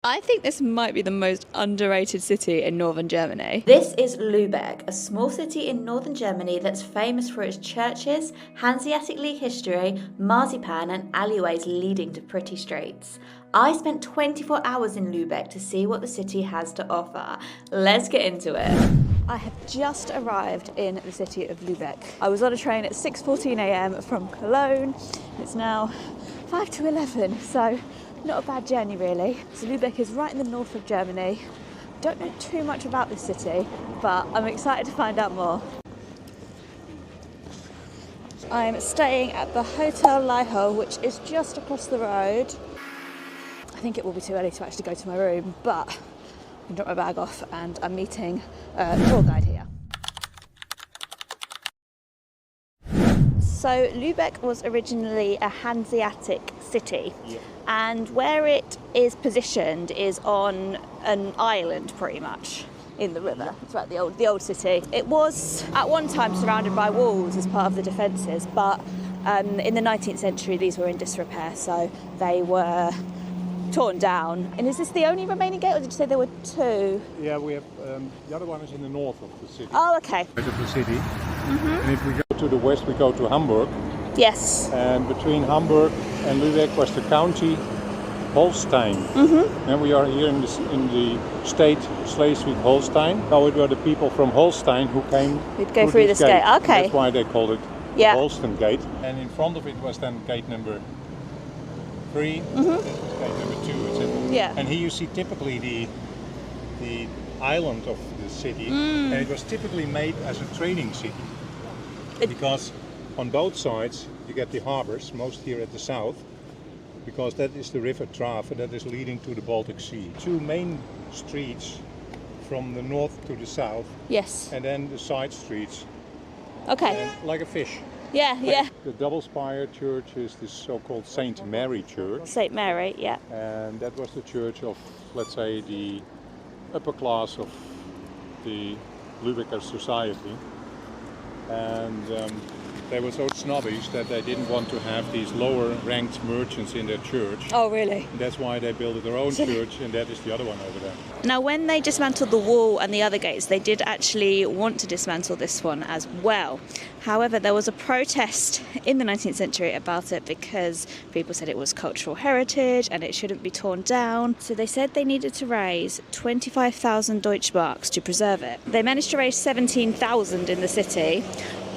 I think this might be the most underrated city in northern Germany. This is Lübeck, a small city in northern Germany that's famous for its churches, Hanseatic League history, Marzipan, and alleyways leading to pretty streets. I spent 24 hours in Lübeck to see what the city has to offer. Let's get into it. I have just arrived in the city of Lubeck. I was on a train at 6:14 a.m. from Cologne. It's now 5 to 11, so not a bad journey really. So Lubeck is right in the north of Germany. Don't know too much about this city, but I'm excited to find out more. I'm staying at the Hotel Leiho, which is just across the road. I think it will be too early to actually go to my room, but I can drop my bag off and I'm meeting a tour guide here. So Lubeck was originally a Hanseatic city, and where it is positioned is on an island pretty much in the river. It's right, the old city. It was at one time surrounded by walls as part of the defences, but in the 19th century these were in disrepair, so they were torn down. And is this the only remaining gate, or did you say there were two? Yeah, we have the other one is in the north of the city. Oh, okay. Of the city. And if we go to the west, we go to Hamburg. Yes. And between Hamburg and Lübeck was the county Holstein. And we are here in the state Schleswig-Holstein. Now it were the people from Holstein who came. We'd go through this gate. Okay. That's why they called it the Yeah. Holstein Gate. And in front of it was then gate number 3. This is gate number 2, etc. Yeah. And here you see typically the island of the city, and it was typically made as a trading city. Because on both sides you get the harbors, most here at the south, because that is the river Trave that is leading to the Baltic Sea. Two main streets from the north to the south, Yes. and then the side streets, Okay. and like a fish. Yeah, yeah. The double-spire church is this so-called Saint Mary Church, St. Mary, yeah. and that was the church of, let's say, the upper class of the Lubecker society. And they were so snobbish that they didn't want to have these lower ranked merchants in their church. Oh, really? That's why they built their own church, and that is the other one over there. Now, when they dismantled the wall and the other gates, they did actually want to dismantle this one as well. However, there was a protest in the 19th century about it because people said it was cultural heritage and it shouldn't be torn down. So they said they needed to raise 25,000 Deutschmarks to preserve it. They managed to raise 17,000 in the city,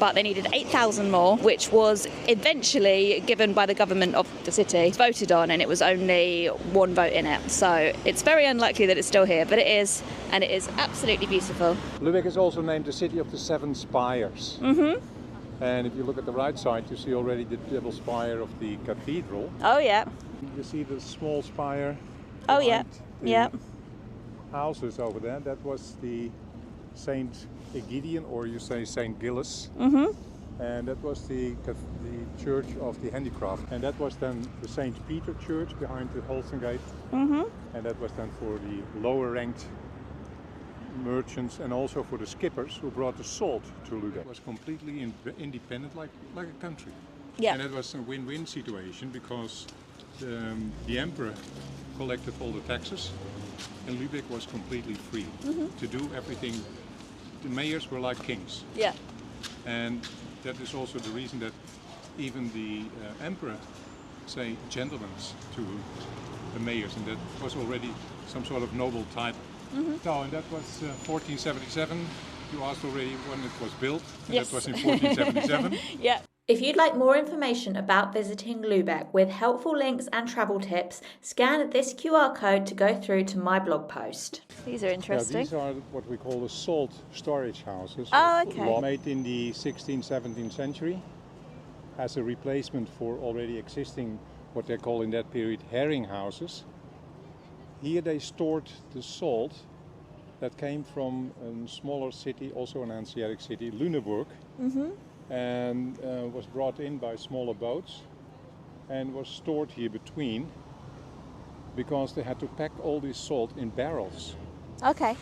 but they needed 8,000 more, which was eventually given by the government of the city, voted on, and it was only one vote in it. So it's very unlikely that it's still here, but it is, and it is absolutely beautiful. Lubeck is also named the city of the seven spires. And if you look at the right side, you see already the double spire of the cathedral. Oh, yeah. You see the small spire. Oh, yeah. behind the Yeah. Houses over there. That was the Saint Egidian, or you say Saint Gilles. And that was the church of the handicraft. And that was then the Saint Peter Church behind the Holstein Gate. And that was then for the lower ranked merchants and also for the skippers who brought the salt to Lubeck. It was completely independent, like a country. Yeah. And it was a win-win situation because the emperor collected all the taxes and Lubeck was completely free to do everything. The mayors were like kings. Yeah. And that is also the reason that even the emperor say gentlemen to the mayors, and that was already some sort of noble title. So, and that was 1477. You asked already when it was built, and Yes. that was in 1477. Yeah. If you'd like more information about visiting Lübeck with helpful links and travel tips, scan this QR code to go through to my blog post. These are Yeah, interesting. these are what we call the salt storage houses. Oh, okay. Made in the 16th, 17th century as a replacement for already existing, what they call in that period, herring houses. Here they stored the salt that came from a smaller city, also an Hanseatic city, Lüneburg, and was brought in by smaller boats and was stored here between, because they had to pack all this salt in barrels, Okay.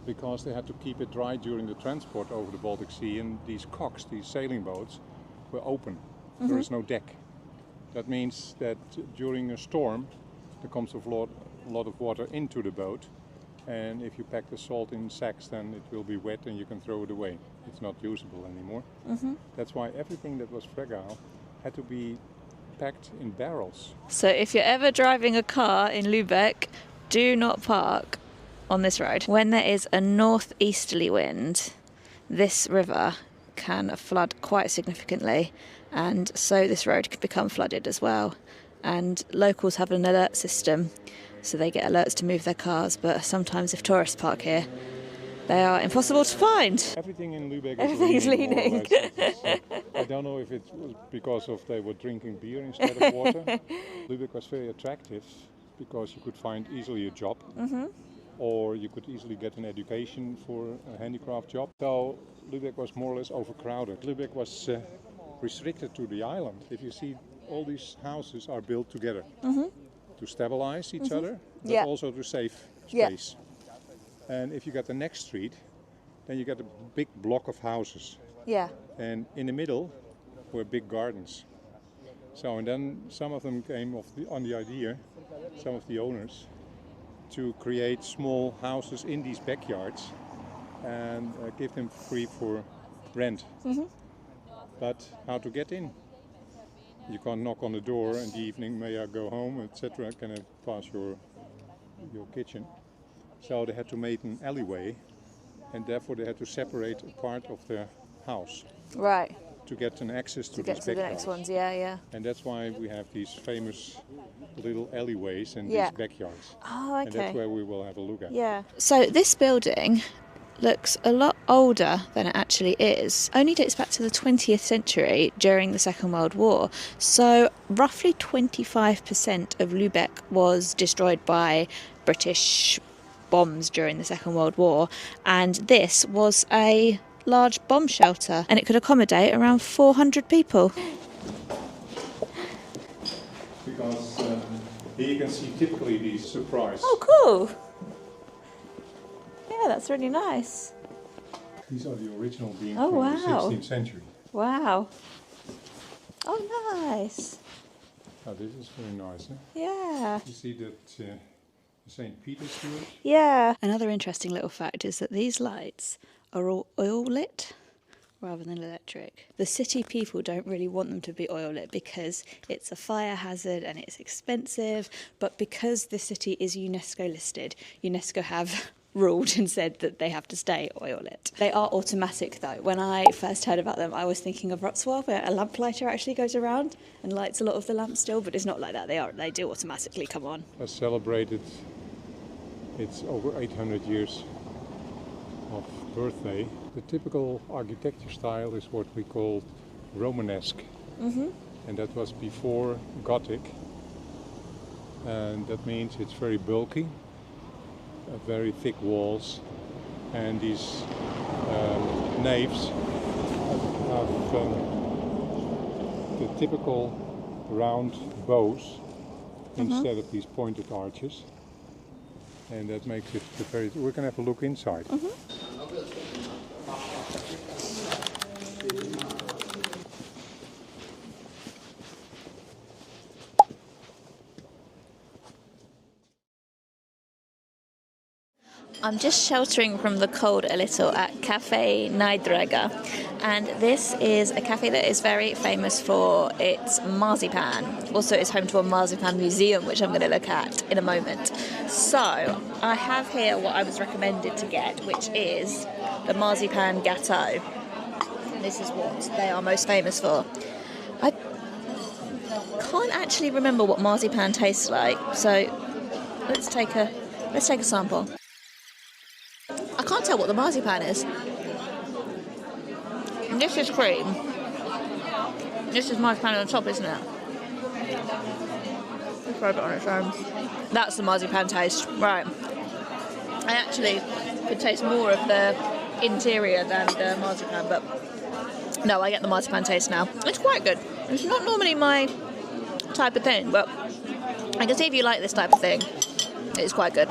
because they had to keep it dry during the transport over the Baltic Sea, and these cocks, these sailing boats, were open. There is no deck. That means that during a storm there comes a flood a lot of water into the boat. And if you pack the salt in sacks, then it will be wet and you can throw it away. It's not usable anymore. That's why everything that was fragile had to be packed in barrels. So if you're ever driving a car in Lubeck, do not park on this road. When there is a northeasterly wind, this river can flood quite significantly, and so this road could become flooded as well. And locals have an alert system, so they get alerts to move their cars, but sometimes if tourists park here, they are impossible to find. Everything in Lubeck Everything's is leaning. More or leaning. less. I don't know if it was because of they were drinking beer instead of water. Lubeck was very attractive because you could find easily a job, or you could easily get an education for a handicraft job. So Lubeck was more or less overcrowded. Lubeck was restricted to the island. If you see, all these houses are built together to stabilize each other, but also to save space. And if you get the next street, then you get a big block of houses. Yeah. And in the middle were big gardens. So, and then some of them came on the idea, some of the owners, to create small houses in these backyards and give them free for rent. But how to get in? You can't knock on the door in the evening, may I go home, etc. Can I pass your kitchen? So they had to make an alleyway, and therefore they had to separate a part of the house. Right. To get an access to To get these to the next backyards. ones, yeah. And that's why we have these famous little alleyways in Yeah. these backyards. Oh, And okay. that's where we will have a look at. Yeah. So this building looks a lot older than it actually is. Only dates back to the 20th century during the Second World War. So roughly 25% of Lubeck was destroyed by British bombs during the Second World War, and this was a large bomb shelter, and it could accommodate around 400 people. Because here you can see typically these surprise. Oh, cool. Yeah, that's really nice. These are the original beams Oh, from wow. the 16th century. Wow. Oh, nice. Oh, this is very nice. Eh? Yeah. You see that St. Peter's Church? Yeah. Another interesting little fact is that these lights are all oil lit rather than electric. The city people don't really want them to be oil lit because it's a fire hazard and it's expensive, but because the city is UNESCO listed, UNESCO have ruled and said that they have to stay oil lit. They are automatic though. When I first heard about them, I was thinking of Wrocław, where a lamplighter actually goes around and lights a lot of the lamps still, but it's not like that. They do automatically come on. Has celebrated its over 800 years of birthday. The typical architecture style is what we call Romanesque. And that was before Gothic. And that means it's very bulky, very thick walls, and these naves have the typical round bows instead of these pointed arches. And that makes it very... We can have a look inside. I'm just sheltering from the cold a little at Cafe Nijdraga, and this is a cafe that is very famous for its marzipan. Also, it's home to a marzipan museum, which I'm going to look at in a moment. So, I have here what I was recommended to get, which is the marzipan gâteau. This is what they are most famous for. I can't actually remember what marzipan tastes like, so let's take a sample. I can't tell what the marzipan is. This is cream. This is marzipan on top, isn't it? Let's try it on its own. That's the marzipan taste. Right. I actually could taste more of the interior than the marzipan, but no, I get the marzipan taste now. It's quite good. It's not normally my type of thing, but I can see if you like this type of thing. It's quite good.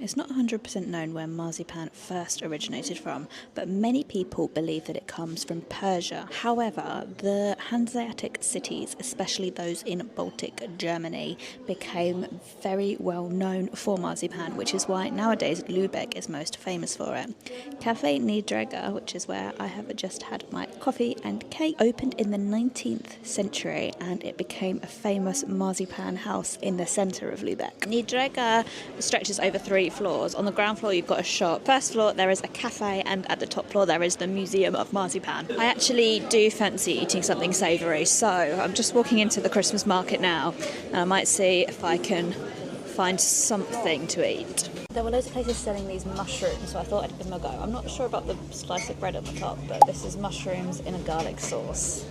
It's not 100% known where marzipan first originated from, but many people believe that it comes from Persia. However, the Hanseatic cities, especially those in Baltic Germany, became very well known for marzipan, which is why nowadays Lubeck is most famous for it. Cafe Niedreger, which is where I have just had my coffee and cake, opened in the 19th century and it became a famous marzipan house in the centre of Lubeck. Niedreger stretches over 3 floors. On the ground floor you've got a shop. First floor there is a cafe, and at the top floor there is the Museum of Marzipan. I actually do fancy eating something savoury, so I'm just walking into the Christmas market now and I might see if I can find something to eat. There were loads of places selling these mushrooms, so I thought I'd give them a go. I'm not sure about the slice of bread on the top, but this is mushrooms in a garlic sauce,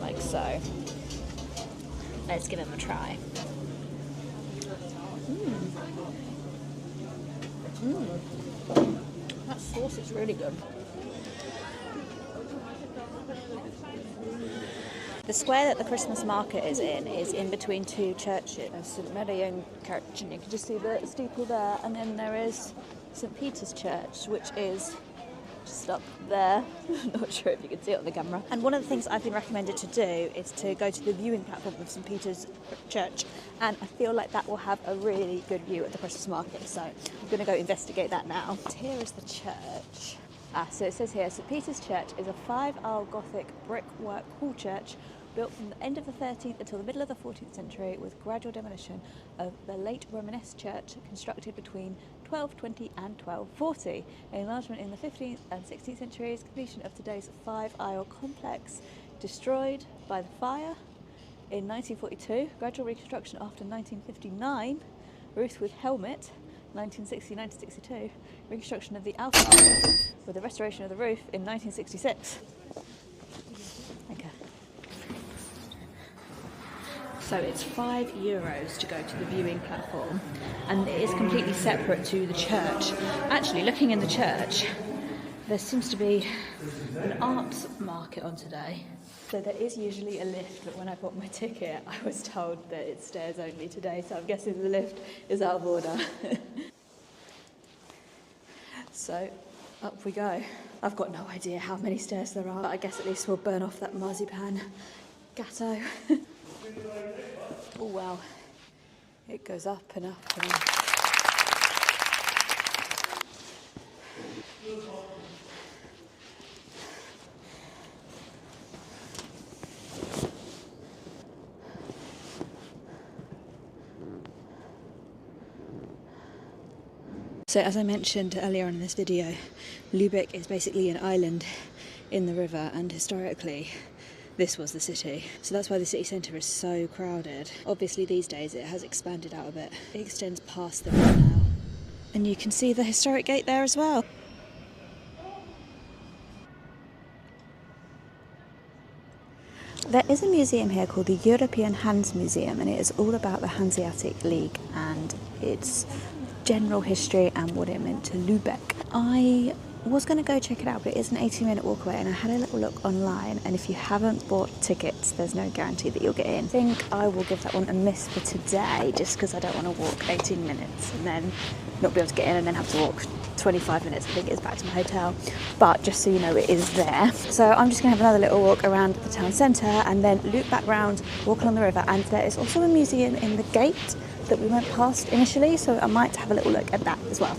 like so. Let's give them a try. That sauce is really good. The square that the Christmas market is in between 2 churches. There's St Marian Church, and you can just see the steeple there, and then there is St Peter's Church, which is just up there. Not sure if you can see it on the camera. And one of the things I've been recommended to do is to go to the viewing platform of St Peter's Church, and I feel like that will have a really good view at the Christmas market, so I'm going to go investigate that now. Here is the church. So it says here, St Peter's Church is a 5-aisle Gothic brickwork hall church built from the end of the 13th until the middle of the 14th century, with gradual demolition of the late Romanesque church constructed between 1220 and 1240. Enlargement in the 15th and 16th centuries, completion of today's 5-aisle complex, destroyed by the fire in 1942, gradual reconstruction after 1959, roof with helmet, 1960-1962, reconstruction of the outer aisle with the restoration of the roof in 1966. Okay. So it's €5 to go to the viewing platform, and it is completely separate to the church. Actually, looking in the church, there seems to be an arts market on today. So there is usually a lift, but when I bought my ticket, I was told that it's stairs only today, so I'm guessing the lift is out of order. So up we go. I've got no idea how many stairs there are, but I guess at least we'll burn off that marzipan gatto. Oh wow, it goes up and up and up. So as I mentioned earlier in this video, Lubeck is basically an island in the river, and historically this was the city. So that's why the city centre is so crowded. Obviously these days it has expanded out a bit. It extends past the river now. And you can see the historic gate there as well. There is a museum here called the European Hanse Museum, and it is all about the Hanseatic League and its general history and what it meant to Lubeck. I was going to go check it out, but it is an 18-minute walk away, and I had a little look online, and if you haven't bought tickets, there's no guarantee that you'll get in. I think I will give that one a miss for today, just because I don't want to walk 18 minutes and then not be able to get in and then have to walk 25 minutes I think it's back to my hotel. But just so you know, it is there. So I'm just going to have another little walk around the town centre and then loop back round, walk along the river, and there is also a museum in the gate that we went past initially, so I might have a little look at that as well.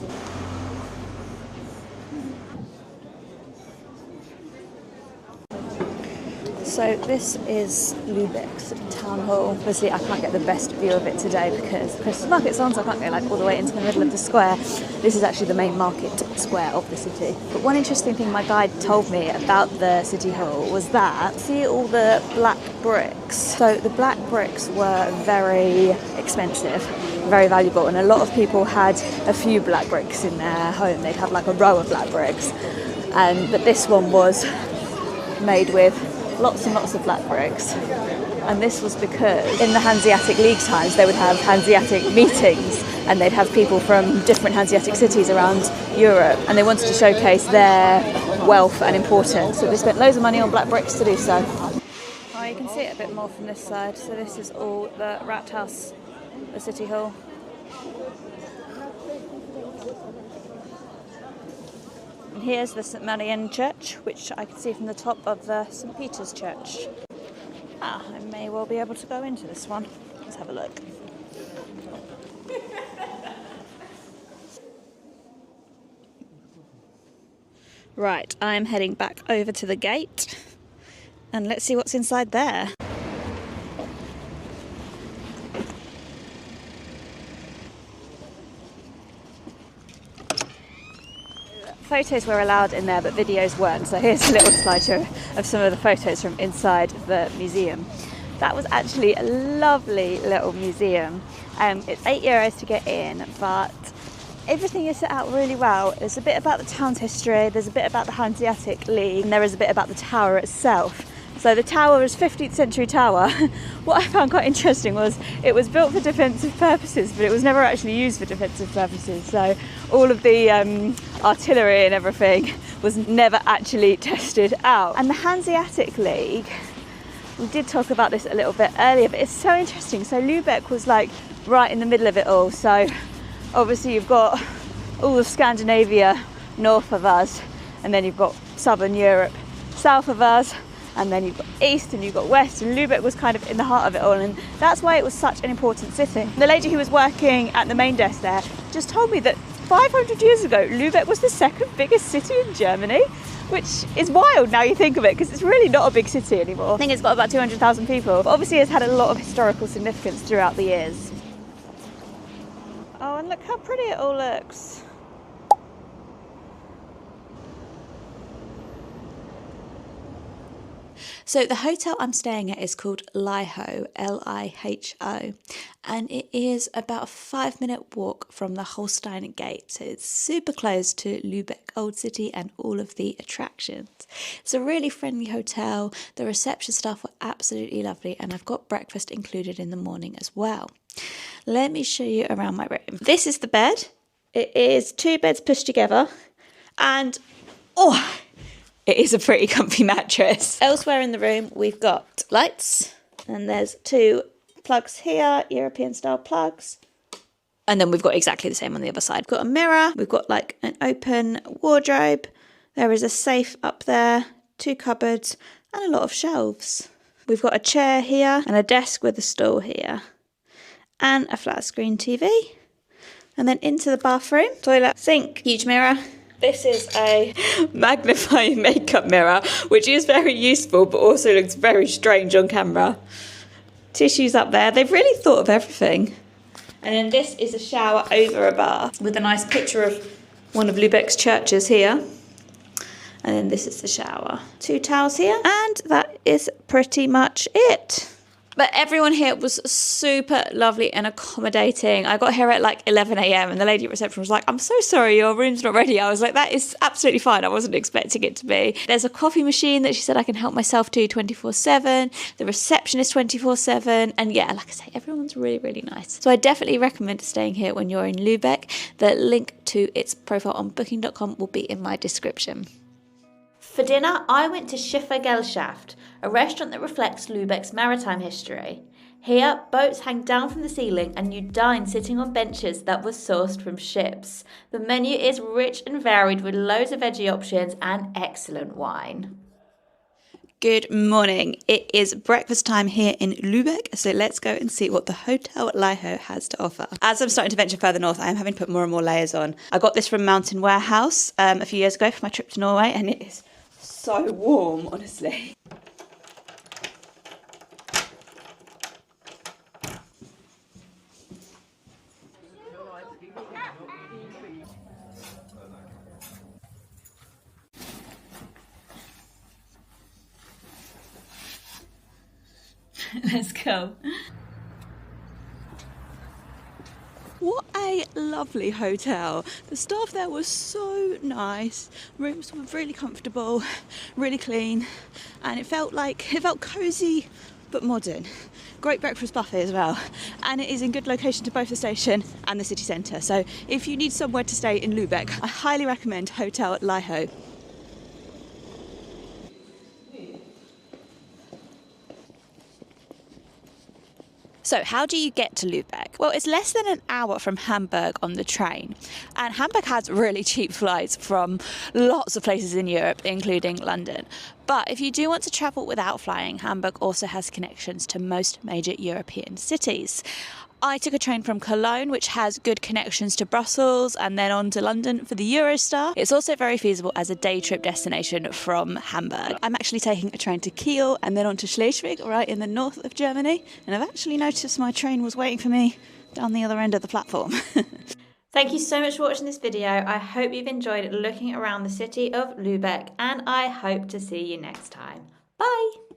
So this is Lubeck's town hall. Obviously I can't get the best view of it today because the Christmas market's on, so I can't go like all the way into the middle of the square. This is actually the main market square of the city. But one interesting thing my guide told me about the city hall was that, see all the black bricks? So the black bricks were very expensive, very valuable, and a lot of people had a few black bricks in their home. They'd have like a row of black bricks, but this one was made with lots and lots of black bricks. And this was because in the Hanseatic League times they would have Hanseatic meetings and they'd have people from different Hanseatic cities around Europe, and they wanted to showcase their wealth and importance, so they spent loads of money on black bricks to do so. Oh, you can see it a bit more from this side. So this is all the Rathaus, the city hall. And here's the St Marian Church, which I can see from the top of the St Peter's Church. I may well be able to go into this one. Let's have a look. Right, I'm heading back over to the gate and let's see what's inside there. Photos were allowed in there, but videos weren't. So here's a little slideshow of some of the photos from inside the museum. That was actually a lovely little museum. It's €8 to get in, but everything is set out really well. There's a bit about the town's history, there's a bit about the Hanseatic League, and there is a bit about the tower itself. So the tower is 15th century tower. What I found quite interesting was it was built for defensive purposes, but it was never actually used for defensive purposes. So all of the artillery and everything was never actually tested out. And the Hanseatic League, we did talk about this a little bit earlier, but it's so interesting. So Lubeck was like right in the middle of it all. So obviously you've got all of Scandinavia north of us, and then you've got southern Europe south of us, and then you've got east and you've got west, and Lubeck was kind of in the heart of it all, and that's why it was such an important city. The lady who was working at the main desk there just told me that 500 years ago Lubeck was the second biggest city in Germany, which is wild now you think of it, because it's really not a big city anymore. I think it's got about 200,000 people, but obviously it's had a lot of historical significance throughout the years. Oh, and look how pretty it all looks. So the hotel I'm staying at is called Liho, L-I-H-O, and it is about a 5-minute walk from the Holstein Gate. So it's super close to Lubeck Old City and all of the attractions. It's a really friendly hotel. The reception staff were absolutely lovely, and I've got breakfast included in the morning as well. Let me show you around my room. This is the bed. It is 2 beds pushed together, and it is a pretty comfy mattress. Elsewhere in the room, we've got lights, and there's 2 plugs here, European style plugs. And then we've got exactly the same on the other side. We've got a mirror, we've got like an open wardrobe. There is a safe up there, 2 cupboards, and a lot of shelves. We've got a chair here and a desk with a stool here, and a flat screen TV. And then into the bathroom, toilet, sink, huge mirror. This is a magnifying makeup mirror, which is very useful, but also looks very strange on camera. Tissues up there. They've really thought of everything. And then this is a shower over a bath with a nice picture of one of Lubeck's churches here. And then this is the shower. 2 towels here. And that is pretty much it. But everyone here was super lovely and accommodating. I got here at like 11 a.m. and the lady at reception was like, "I'm so sorry, your room's not ready." I was like, that is absolutely fine. I wasn't expecting it to be. There's a coffee machine that she said I can help myself to 24/7. The reception is 24/7. And yeah, like I say, everyone's really, really nice. So I definitely recommend staying here when you're in Lubeck. The link to its profile on booking.com will be in my description. For dinner, I went to Schiffergesellschaft, a restaurant that reflects Lubeck's maritime history. Here, boats hang down from the ceiling and you dine sitting on benches that were sourced from ships. The menu is rich and varied with loads of veggie options and excellent wine. Good morning. It is breakfast time here in Lubeck, so let's go and see what the Hotel Liho has to offer. As I'm starting to venture further north, I am having to put more and more layers on. I got this from Mountain Warehouse a few years ago for my trip to Norway, and it is so warm, honestly. Let's go. What a lovely hotel. The staff there was so nice. Rooms were really comfortable, really clean, and it felt cozy but modern. Great breakfast buffet as well, and it is in good location to both the station and the city centre. So if you need somewhere to stay in Lubeck, I highly recommend Hotel Liho. So how do you get to Lubeck? Well, it's less than an hour from Hamburg on the train, and Hamburg has really cheap flights from lots of places in Europe, including London. But if you do want to travel without flying, Hamburg also has connections to most major European cities. I took a train from Cologne, which has good connections to Brussels, and then on to London for the Eurostar. It's also very feasible as a day trip destination from Hamburg. I'm actually taking a train to Kiel and then on to Schleswig, right in the north of Germany. And I've actually noticed my train was waiting for me down the other end of the platform. Thank you so much for watching this video. I hope you've enjoyed looking around the city of Lubeck, and I hope to see you next time. Bye!